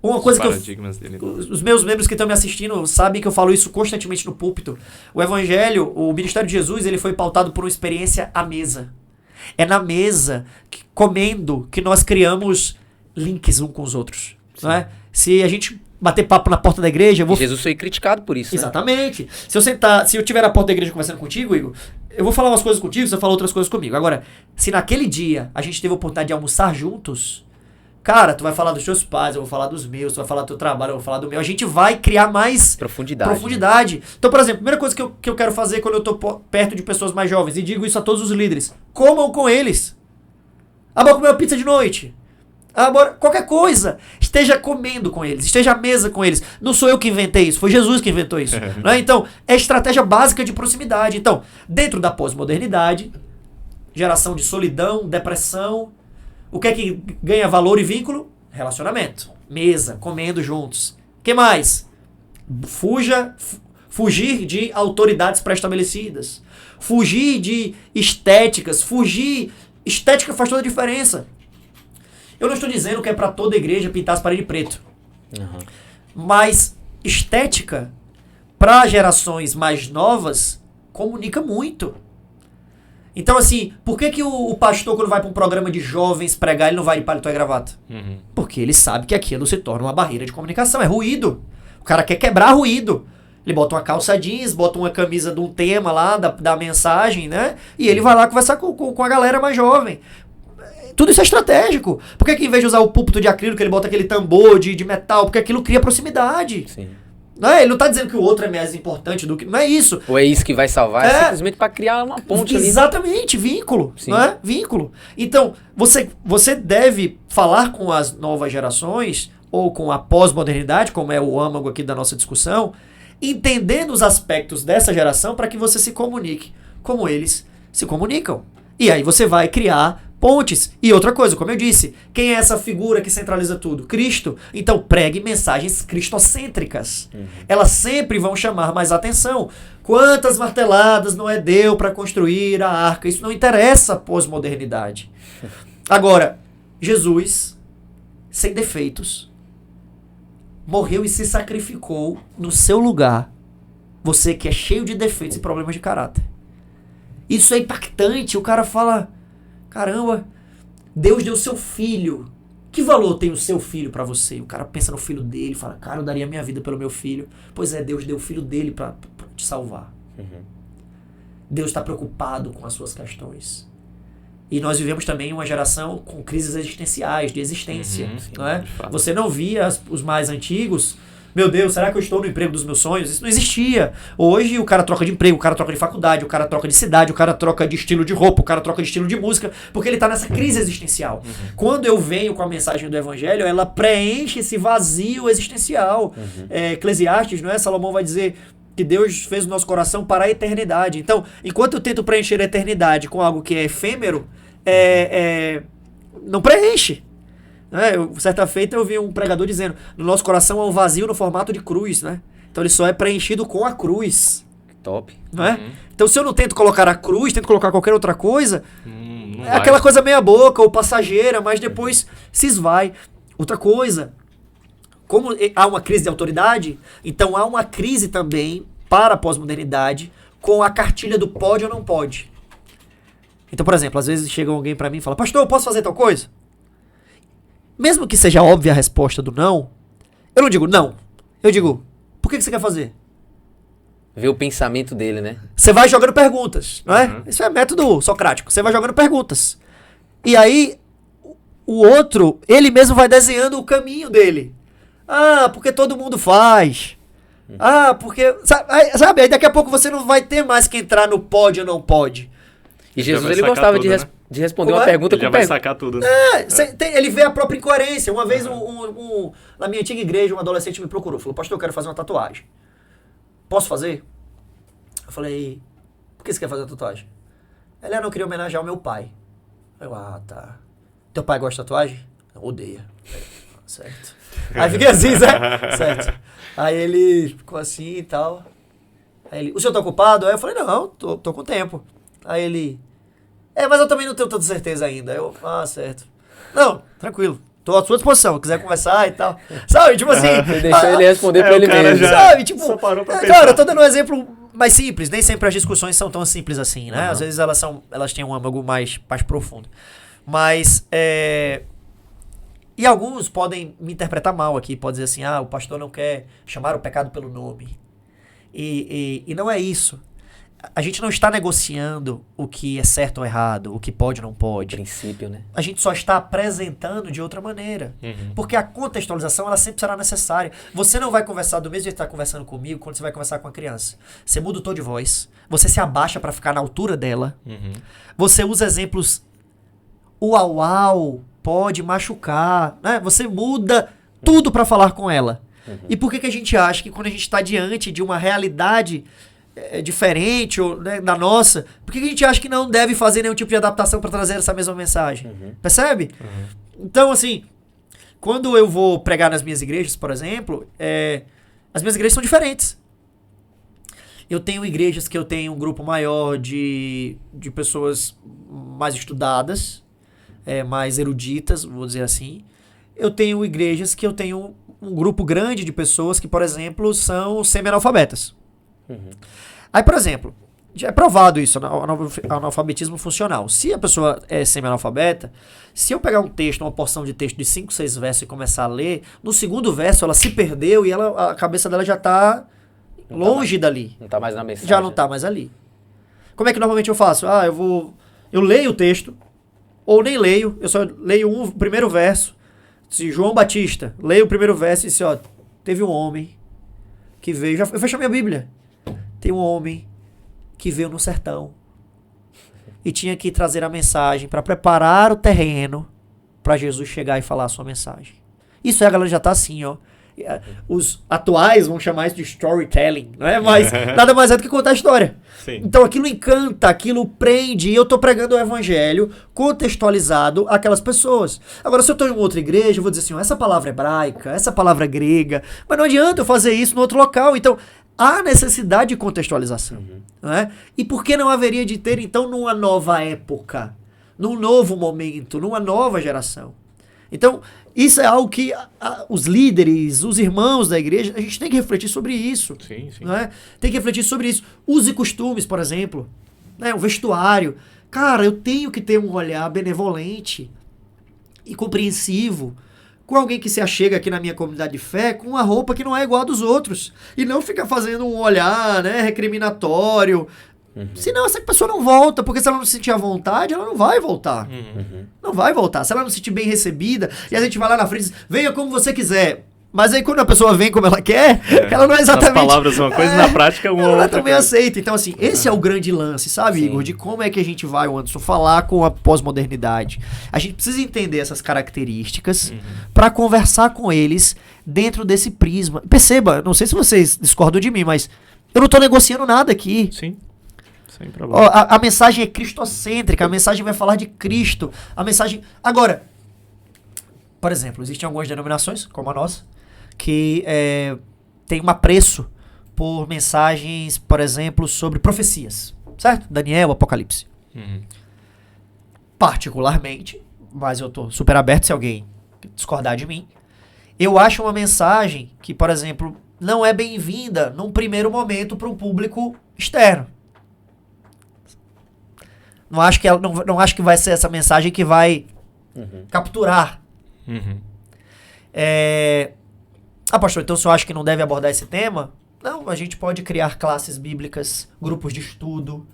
Uma coisa que paradigmas dele. os meus membros que estão me assistindo sabem que eu falo isso constantemente no púlpito. O evangelho, o ministério de Jesus, ele foi pautado por uma experiência à mesa. É na mesa, comendo, que nós criamos links uns com os outros. Não é? Se a gente bater papo na porta da igreja, eu vou... Jesus foi criticado por isso, né? Exatamente. Se eu estiver na porta da igreja conversando contigo, Igor, eu vou falar umas coisas contigo, você fala outras coisas comigo. Agora, se naquele dia a gente teve a oportunidade de almoçar juntos, cara, tu vai falar dos teus pais, eu vou falar dos meus, tu vai falar do teu trabalho, eu vou falar do meu. A gente vai criar mais profundidade. Né? Então, por exemplo, a primeira coisa que eu quero fazer quando eu tô perto de pessoas mais jovens, e digo isso a todos os líderes, comam com eles. Bora comer uma pizza de noite. Bora, qualquer coisa. Esteja comendo com eles, esteja à mesa com eles. Não sou eu que inventei isso, foi Jesus que inventou isso. Né? Então, é estratégia básica de proximidade. Então, dentro da pós-modernidade, geração de solidão, depressão, o que é que ganha valor e vínculo? Relacionamento. Mesa, comendo juntos. O que mais? Fugir de autoridades pré-estabelecidas. Fugir de estéticas. Estética faz toda a diferença. Eu não estou dizendo que é para toda igreja pintar as paredes de preto. Mas estética, para gerações mais novas, comunica muito. Então, assim, por que o pastor, quando vai para um programa de jovens pregar, ele não vai de paletó e gravata? Porque ele sabe que aquilo se torna uma barreira de comunicação, é ruído. O cara quer quebrar ruído. Ele bota uma calça jeans, bota uma camisa de um tema lá, da mensagem, né? E ele vai lá conversar com a galera mais jovem. Tudo isso é estratégico. Por que em vez de usar o púlpito de acrílico, ele bota aquele tambor de metal? Porque aquilo cria proximidade. Sim. Não é? Ele não está dizendo que o outro é mais importante do que... Não é isso. Ou é isso que vai salvar, é simplesmente para criar uma ponte ali. Exatamente, vínculo. Sim. Não é? Vínculo. Então, você deve falar com as novas gerações, ou com a pós-modernidade, como é o âmago aqui da nossa discussão, entendendo os aspectos dessa geração para que você se comunique como eles se comunicam. E aí você vai criar pontes. E outra coisa, como eu disse, quem é essa figura que centraliza tudo? Cristo. Então pregue mensagens cristocêntricas. Elas sempre vão chamar mais atenção. Quantas marteladas Noé deu para construir a arca? Isso não interessa a pós-modernidade. Agora, Jesus, sem defeitos, morreu e se sacrificou no seu lugar. Você que é cheio de defeitos e problemas de caráter. Isso é impactante. O cara fala... Caramba, Deus deu seu filho. Que valor tem o seu filho pra você? O cara pensa no filho dele, fala, cara, eu daria minha vida pelo meu filho. Pois é, Deus deu o filho dele pra te salvar. Deus está preocupado com as suas questões. E nós vivemos também uma geração com crises existenciais, de existência. Não é? Você não via os mais antigos... Meu Deus, será que eu estou no emprego dos meus sonhos? Isso não existia. Hoje o cara troca de emprego, o cara troca de faculdade, o cara troca de cidade, o cara troca de estilo de roupa, o cara troca de estilo de música, porque ele está nessa crise existencial. Quando eu venho com a mensagem do evangelho, ela preenche esse vazio existencial. Eclesiastes, não é? Salomão vai dizer que Deus fez o nosso coração para a eternidade. Então, enquanto eu tento preencher a eternidade com algo que é efêmero, não preenche. Certa feita eu vi um pregador dizendo, no nosso coração há um vazio no formato de cruz, né? Então ele só é preenchido com a cruz. Top. Não é? Então se eu não tento colocar a cruz, tento colocar qualquer outra coisa, é aquela coisa meia boca ou passageira, mas depois se esvai. Outra coisa, como há uma crise de autoridade, então há uma crise também para a pós-modernidade com a cartilha do pode ou não pode. Então, por exemplo, às vezes chega alguém para mim e fala, pastor, eu posso fazer tal coisa? Mesmo que seja óbvia a resposta do não, eu não digo não. Eu digo, por que você quer fazer? Ver o pensamento dele, né? Você vai jogando perguntas, não é? Isso é método socrático. Você vai jogando perguntas. E aí, o outro, ele mesmo vai desenhando o caminho dele. Porque todo mundo faz. Porque... Sabe, aí daqui a pouco você não vai ter mais que entrar no pode ou não pode. E Jesus, ele gostava tudo, de responder uma pergunta com vai sacar tudo. Né? Ele vê a própria incoerência. Uma vez, na minha antiga igreja, um adolescente me procurou. Falou, pastor, eu quero fazer uma tatuagem. Posso fazer? Eu falei, por que você quer fazer a tatuagem? Ele, não queria homenagear o meu pai. Eu, tá. Teu pai gosta de tatuagem? Odeia. Certo. Aí fiquei assim, certo. Aí ele ficou assim e tal. Aí ele, o senhor tá ocupado? Aí eu falei, não, tô com tempo. Aí ele... mas eu também não tenho tanta certeza ainda. Eu, certo. Não, tranquilo. Tô à sua disposição, quiser conversar e tal. Sabe, tipo assim... Você deixou ele responder pra ele mesmo. Sabe, tipo... Só parou pra cara, eu tô dando um exemplo mais simples. Nem sempre as discussões são tão simples assim, né? Às vezes elas têm um âmago mais profundo. Mas, e alguns podem me interpretar mal aqui. Pode dizer assim, o pastor não quer chamar o pecado pelo nome. E não é isso. A gente não está negociando o que é certo ou errado, o que pode ou não pode. Princípio, né? A gente só está apresentando de outra maneira. Porque a contextualização, ela sempre será necessária. Você não vai conversar do mesmo jeito que está conversando comigo quando você vai conversar com a criança. Você muda o tom de voz, você se abaixa para ficar na altura dela, você usa exemplos uau, pode machucar, né? Você muda tudo para falar com ela. E por que a gente acha que quando a gente está diante de uma realidade diferente ou, né, da nossa, por que a gente acha que não deve fazer nenhum tipo de adaptação para trazer essa mesma mensagem? Percebe? Então, assim, quando eu vou pregar nas minhas igrejas, por exemplo, as minhas igrejas são diferentes. Eu tenho igrejas que eu tenho um grupo maior de pessoas mais estudadas, mais eruditas, vou dizer assim. Eu tenho igrejas que eu tenho um grupo grande de pessoas que, por exemplo, são semi-analfabetas. Aí, por exemplo, já é provado isso, analfabetismo funcional. Se a pessoa é semi-analfabeta, se eu pegar um texto, uma porção de texto de 5, 6 versos e começar a ler, no segundo verso ela se perdeu e a cabeça dela já está longe dali. Não está mais na mensagem. Já não está mais ali. Como é que normalmente eu faço? Eu leio o texto, ou nem leio, eu só leio o primeiro verso. Se João Batista, leio o primeiro verso e disse, teve um homem que veio, eu fecho a minha Bíblia. Tem um homem que veio no sertão e tinha que trazer a mensagem para preparar o terreno para Jesus chegar e falar a sua mensagem. Isso aí a galera já tá assim, Os atuais vão chamar isso de storytelling, não é? Mas nada mais é do que contar a história. Sim. Então aquilo encanta, aquilo prende, e eu tô pregando o evangelho contextualizado àquelas pessoas. Agora, se eu tô em uma outra igreja, eu vou dizer assim, essa palavra hebraica, essa palavra grega, mas não adianta eu fazer isso no outro local. Então, há necessidade de contextualização. Não é? E por que não haveria de ter, então, numa nova época, num novo momento, numa nova geração? Então, isso é algo que os líderes, os irmãos da igreja, a gente tem que refletir sobre isso. Sim. Não é? Tem que refletir sobre isso. Use costumes, por exemplo. Né? O vestuário. Cara, eu tenho que ter um olhar benevolente e compreensivo com alguém que se achega aqui na minha comunidade de fé com uma roupa que não é igual a dos outros. E não fica fazendo um olhar, né, recriminatório. Senão essa pessoa não volta, porque se ela não se sentir à vontade, ela não vai voltar. Não vai voltar. Se ela não se sentir bem recebida, e a gente vai lá na frente e diz, venha como você quiser. Mas aí quando a pessoa vem como ela quer, ela não é exatamente... As palavras são uma coisa, na prática é uma outra. Ela também aceita. Então, assim, esse é o grande lance, sabe, Sim. Igor? De como é que a gente vai, Anderson, falar com a pós-modernidade. A gente precisa entender essas características para conversar com eles dentro desse prisma. Perceba, não sei se vocês discordam de mim, mas eu não tô negociando nada aqui. Sim. Sem problema. A mensagem é cristocêntrica, a mensagem vai falar de Cristo. A mensagem... Agora, por exemplo, existem algumas denominações, como a nossa, que tem um apreço por mensagens, por exemplo, sobre profecias, certo? Daniel, Apocalipse. Particularmente, mas eu tô super aberto se alguém discordar de mim, eu acho uma mensagem que, por exemplo, não é bem-vinda num primeiro momento para um público externo. Não acho que vai ser essa mensagem que vai capturar. Pastor, então o senhor acha que não deve abordar esse tema? Não, a gente pode criar classes bíblicas, grupos de estudo,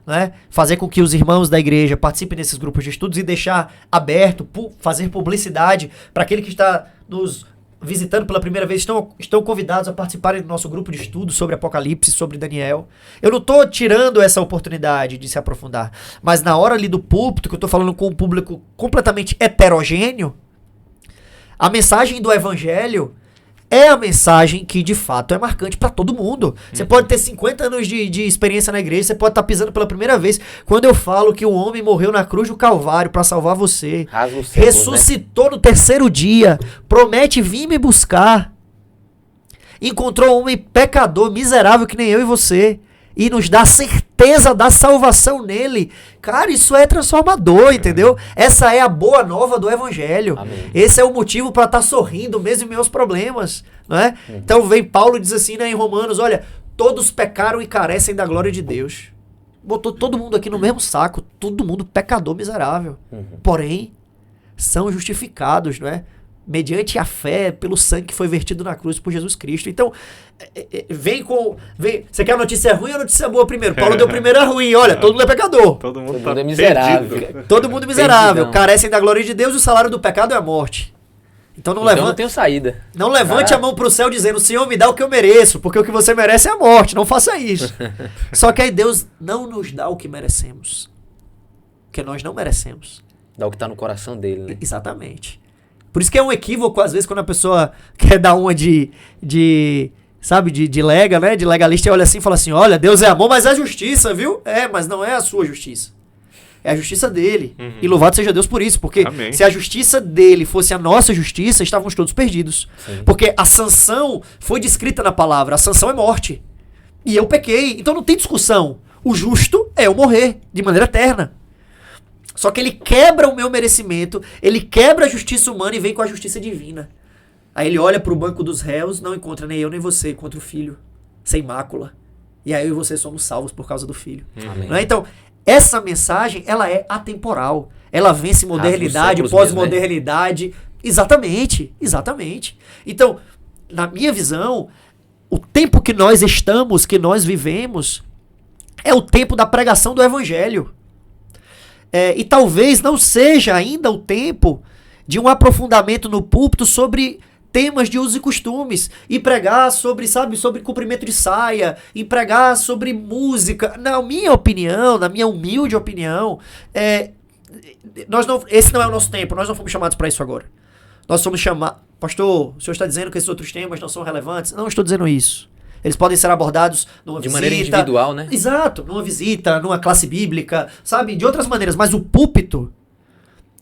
né? Fazer com que os irmãos da igreja participem desses grupos de estudos e deixar aberto, fazer publicidade para aquele que está nos visitando pela primeira vez, estão convidados a participarem do nosso grupo de estudo sobre Apocalipse, sobre Daniel. Eu não estou tirando essa oportunidade de se aprofundar, mas na hora ali do púlpito, que eu estou falando com um público completamente heterogêneo, a mensagem do evangelho é a mensagem que de fato é marcante para todo mundo. Você pode ter 50 anos de experiência na igreja, você pode estar pisando pela primeira vez. Quando eu falo que um homem morreu na cruz do Calvário para salvar você, ressuscitou no terceiro dia, promete vir me buscar, encontrou um homem pecador, miserável que nem eu e você, e nos dá a certeza da salvação nele. Cara, isso é transformador, entendeu? Essa é a boa nova do evangelho. Amém. Esse é o motivo para estar sorrindo mesmo em meus problemas, não é? Então vem Paulo e diz assim, né, em Romanos, olha, todos pecaram e carecem da glória de Deus. Botou todo mundo aqui no mesmo saco, todo mundo pecador miserável. Porém, são justificados, não é? Mediante a fé, pelo sangue que foi vertido na cruz por Jesus Cristo. Então, vem. Você quer a notícia ruim ou a notícia boa primeiro? Paulo deu primeiro a ruim. Olha, todo mundo é pecador. Todo mundo é miserável. perdido. Todo mundo miserável. Perdidão. Carecem da glória de Deus e o salário do pecado é a morte. Então não Não tenho saída. Não levante a mão pro céu dizendo, Senhor, me dá o que eu mereço, porque o que você merece é a morte. Não faça isso. Só que aí Deus não nos dá o que merecemos. Porque nós não merecemos. Dá o que tá no coração dele, né? Exatamente. Por isso que é um equívoco, às vezes, quando a pessoa quer dar uma de lega, né? De legalista, e olha assim e fala assim, olha, Deus é amor, mas é justiça, viu? É, mas não é a sua justiça. É a justiça dele. E louvado seja Deus por isso. Porque Amém. se a justiça dele fosse a nossa justiça, estávamos todos perdidos. Sim. Porque a sanção foi descrita na palavra. A sanção é morte. E eu pequei. Então não tem discussão. O justo é eu morrer de maneira eterna. Só que ele quebra o meu merecimento, ele quebra a justiça humana e vem com a justiça divina. Aí ele olha para o banco dos réus, não encontra nem eu nem você, encontra o filho, sem mácula. E aí eu e você somos salvos por causa do filho. Amém. Não é? Então, essa mensagem, ela é atemporal. Ela vence modernidade, séculos pós-modernidade. Exatamente, exatamente. Então, na minha visão, o tempo que nós estamos, que nós vivemos, é o tempo da pregação do evangelho. E talvez não seja ainda o tempo de um aprofundamento no púlpito sobre temas de usos e costumes, e pregar sobre, sobre comprimento de saia, e pregar sobre música. Na minha opinião, na minha humilde opinião, esse não é o nosso tempo, nós não fomos chamados para isso agora. Nós somos chamados... Pastor, o senhor está dizendo que esses outros temas não são relevantes? Não estou dizendo isso. Eles podem ser abordados numa visita. De maneira individual, né? Exato, numa visita, numa classe bíblica, de outras maneiras. Mas o púlpito,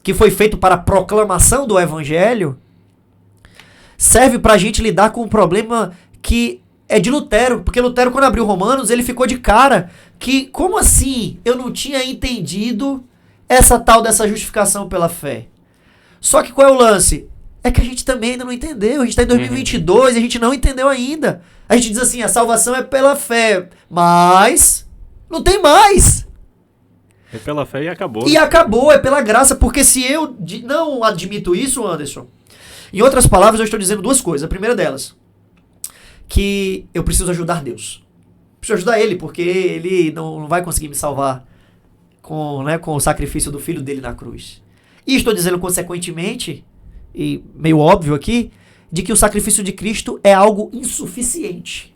que foi feito para a proclamação do evangelho, serve para a gente lidar com um problema que é de Lutero. Porque Lutero, quando abriu Romanos, ele ficou de cara que, como assim eu não tinha entendido essa tal dessa justificação pela fé? Só que qual é o lance? É que a gente também ainda não entendeu. A gente está em 2022 e a gente não entendeu ainda. A gente diz assim, a salvação é pela fé, mas não tem mais. É pela fé e acabou. E acabou, é pela graça, porque se eu não admito isso, Anderson, em outras palavras eu estou dizendo duas coisas. A primeira delas, que eu preciso ajudar Deus. Preciso ajudar Ele, porque Ele não vai conseguir me salvar com o sacrifício do Filho dele na cruz. E estou dizendo consequentemente, e meio óbvio aqui, de que o sacrifício de Cristo é algo insuficiente.